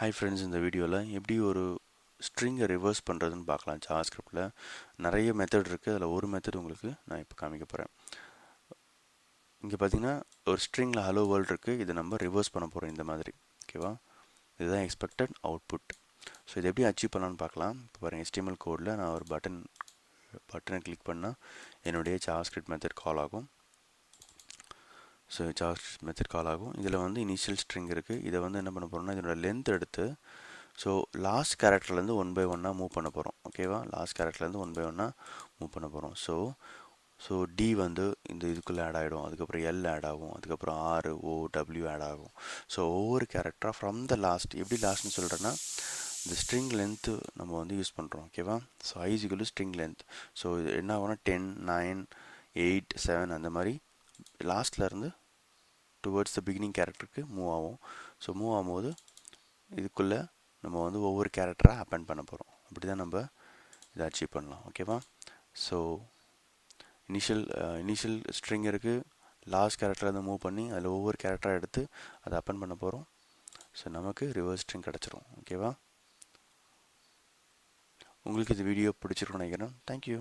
Hi friends, இந்த வீடியோவில் எப்படி ஒரு ஸ்ட்ரிங்கை ரிவர்ஸ் பண்ணுறதுன்னு பார்க்கலாம். ஜாவாஸ்கிரிப்டில் நிறைய மெத்தட் இருக்குது. அதில் ஒரு மெத்தட் உங்களுக்கு நான் இப்போ காமிக்க போகிறேன். இங்கே பார்த்தீங்கன்னா ஒரு ஸ்ட்ரிங்கில் ஹலோ வேர்ல்ட் இருக்குது. இதை நம்ம ரிவர்ஸ் பண்ண போகிறோம் இந்த மாதிரி. ஓகேவா? இதுதான் எக்ஸ்பெக்டட் அவுட்புட். ஸோ இதை எப்படி அச்சீவ் பண்ணலான்னு பார்க்கலாம். இப்போ பாருங்கள், HTML கோடில் நான் ஒரு பட்டனை கிளிக் பண்ணால் என்னுடைய ஜாவாஸ்கிரிப்ட் மெத்தட் கால் ஆகும். ஸோ ஜாவாஸ்கிரிப்ட் மெத்தட் கால் ஆகும். இதில் வந்து இனிஷியல் ஸ்ட்ரிங் இருக்குது. இதை வந்து என்ன பண்ண போகிறோம்னா, இதனோட லென்த் எடுத்து ஸோ லாஸ்ட் கேரக்டர்லேருந்து 1 by 1 மூவ் பண்ண போகிறோம். ஓகேவா? லாஸ்ட் கேரக்டர்லேருந்து 1 by 1 மூவ் பண்ண போகிறோம். ஸோ டி வந்து இந்த இதுக்குள்ளே ஆட் ஆகிடும். அதுக்கப்புறம் எல் ஆட் ஆகும். அதுக்கப்புறம் ஆர் ஓ டபிள்யூ ஆட் ஆகும். ஸோ ஒவ்வொரு கேரக்டராக ஃப்ரம் த லாஸ்ட், எப்படி லாஸ்ட்னு சொல்கிறேன்னா, இந்த ஸ்ட்ரிங் லென்த்து நம்ம வந்து யூஸ் பண்ணுறோம். ஓகேவா? ஸோ ஐஸிக்கல் ஸ்ட்ரிங் லென்த். ஸோ இது என்ன ஆகும்னா 10, 9, 8, 7 அந்த மாதிரி லாஸ்ட்லேருந்து டுவர்ட்ஸ் த பிகினிங் கேரக்டருக்கு மூவ் ஆகும். ஸோ மூவ் ஆகும்போது இதுக்குள்ளே நம்ம வந்து ஒவ்வொரு கேரக்டராக அப்பெண்ட் பண்ண போகிறோம். அப்படி தான் நம்ம இதை அச்சீவ் பண்ணலாம். ஓகேவா? ஸோ இனிஷியல் ஸ்ட்ரிங் இருக்குது. லாஸ்ட் கேரக்டர்லேருந்து மூவ் பண்ணி அதில் ஒவ்வொரு கேரக்டராக எடுத்து அதை அப்பெண்ட் பண்ண போகிறோம். ஸோ நமக்கு ரிவர்ஸ் ஸ்ட்ரிங் கிடச்சிரும். ஓகேவா? உங்களுக்கு இந்த வீடியோ பிடிச்சிருக்குன்னு நினைக்கிறேன். தேங்க்யூ.